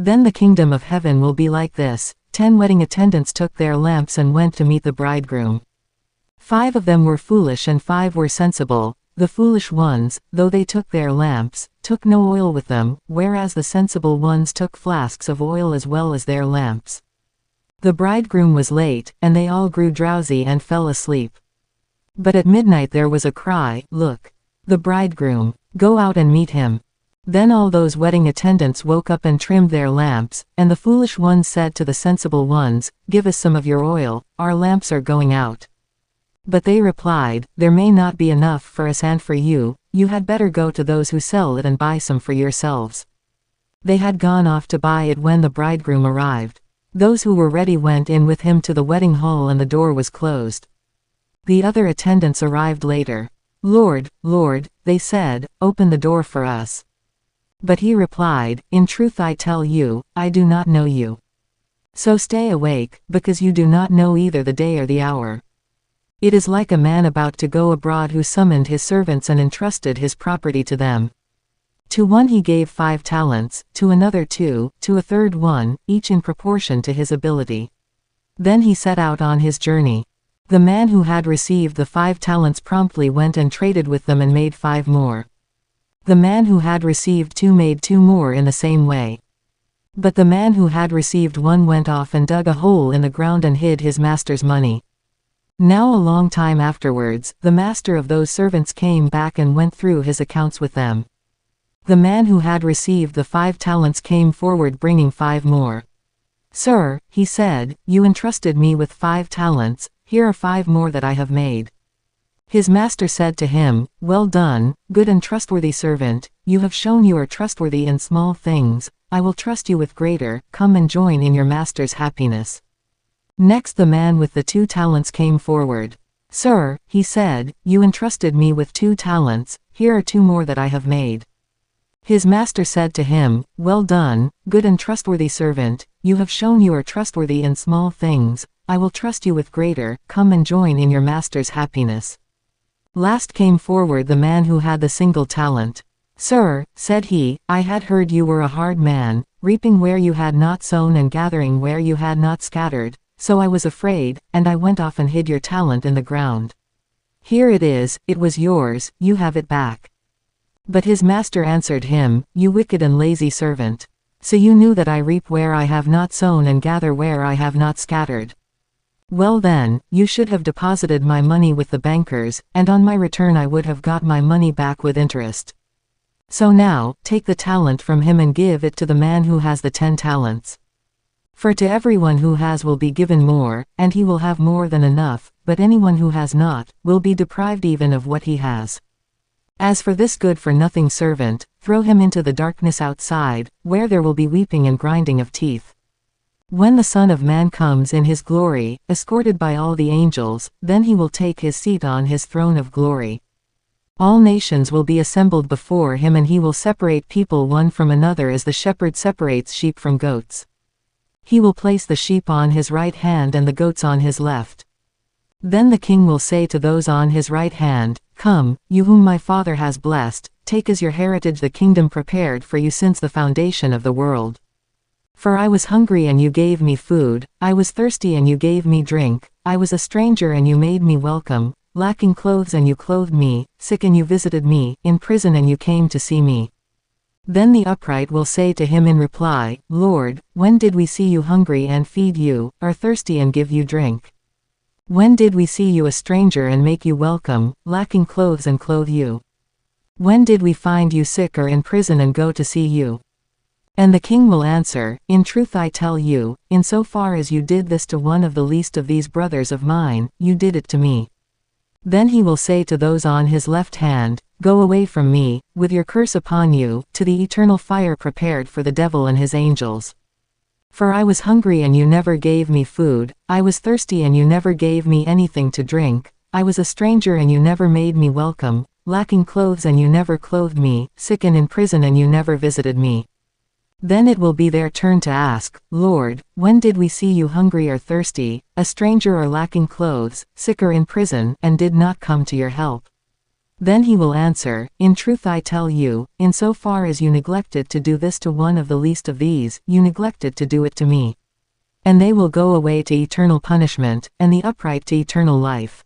Then the kingdom of heaven will be like this: 10 wedding attendants took their lamps and went to meet the bridegroom. 5 of them were foolish and 5 were sensible. The foolish ones, though they took their lamps, took no oil with them, whereas the sensible ones took flasks of oil as well as their lamps. The bridegroom was late, and they all grew drowsy and fell asleep. But at midnight there was a cry, "Look! The bridegroom! Go out and meet him!" Then all those wedding attendants woke up and trimmed their lamps, and the foolish ones said to the sensible ones, "Give us some of your oil, our lamps are going out." But they replied, "There may not be enough for us and for you, you had better go to those who sell it and buy some for yourselves." They had gone off to buy it when the bridegroom arrived. Those who were ready went in with him to the wedding hall and the door was closed. The other attendants arrived later. "Lord, Lord," they said, "open the door for us." But he replied, "In truth I tell you, I do not know you. So stay awake, because you do not know either the day or the hour." It is like a man about to go abroad who summoned his servants and entrusted his property to them. To one he gave 5 talents, to another 2, to a third 1, each in proportion to his ability. Then he set out on his journey. The man who had received the 5 talents promptly went and traded with them and made 5 more. The man who had received 2 made 2 more in the same way. But the man who had received 1 went off and dug a hole in the ground and hid his master's money. Now a long time afterwards, the master of those servants came back and went through his accounts with them. The man who had received the 5 talents came forward bringing 5 more. "Sir," he said, "you entrusted me with 5 talents, here are 5 more that I have made." His master said to him, "Well done, good and trustworthy servant, you have shown you are trustworthy in small things, I will trust you with greater, come and join in your master's happiness." Next the man with the 2 talents came forward. "Sir," he said, "you entrusted me with 2 talents, here are 2 more that I have made." His master said to him, "Well done, good and trustworthy servant, you have shown you are trustworthy in small things, I will trust you with greater, come and join in your master's happiness." Last came forward the man who had the single talent. "Sir," said he, "I had heard you were a hard man, reaping where you had not sown and gathering where you had not scattered. So I was afraid, and I went off and hid your talent in the ground. Here it is, it was yours, you have it back." But his master answered him, "You wicked and lazy servant. So you knew that I reap where I have not sown and gather where I have not scattered. Well then, you should have deposited my money with the bankers, and on my return I would have got my money back with interest. So now, take the talent from him and give it to the man who has the 10 talents. For to everyone who has will be given more, and he will have more than enough, but anyone who has not, will be deprived even of what he has. As for this good-for-nothing servant, throw him into the darkness outside, where there will be weeping and grinding of teeth. When the Son of Man comes in his glory, escorted by all the angels, then he will take his seat on his throne of glory. All nations will be assembled before him and he will separate people one from another as the shepherd separates sheep from goats. He will place the sheep on his right hand and the goats on his left. Then the king will say to those on his right hand, "Come, you whom my Father has blessed, take as your heritage the kingdom prepared for you since the foundation of the world. For I was hungry and you gave me food, I was thirsty and you gave me drink, I was a stranger and you made me welcome, lacking clothes and you clothed me, sick and you visited me, in prison and you came to see me." Then the upright will say to him in reply, "Lord, when did we see you hungry and feed you, or thirsty and give you drink? When did we see you a stranger and make you welcome, lacking clothes and clothe you? When did we find you sick or in prison and go to see you?" And the king will answer, "In truth I tell you, in so far as you did this to one of the least of these brothers of mine, you did it to me." Then he will say to those on his left hand, "Go away from me, with your curse upon you, to the eternal fire prepared for the devil and his angels. For I was hungry and you never gave me food, I was thirsty and you never gave me anything to drink, I was a stranger and you never made me welcome, lacking clothes and you never clothed me, sick and in prison and you never visited me." Then it will be their turn to ask, "Lord, when did we see you hungry or thirsty, a stranger or lacking clothes, sick or in prison, and did not come to your help?" Then he will answer, In truth I tell you, in so far as you neglected to do this to one of the least of these, you neglected to do it to me. And they will go away to eternal punishment, and the upright to eternal life.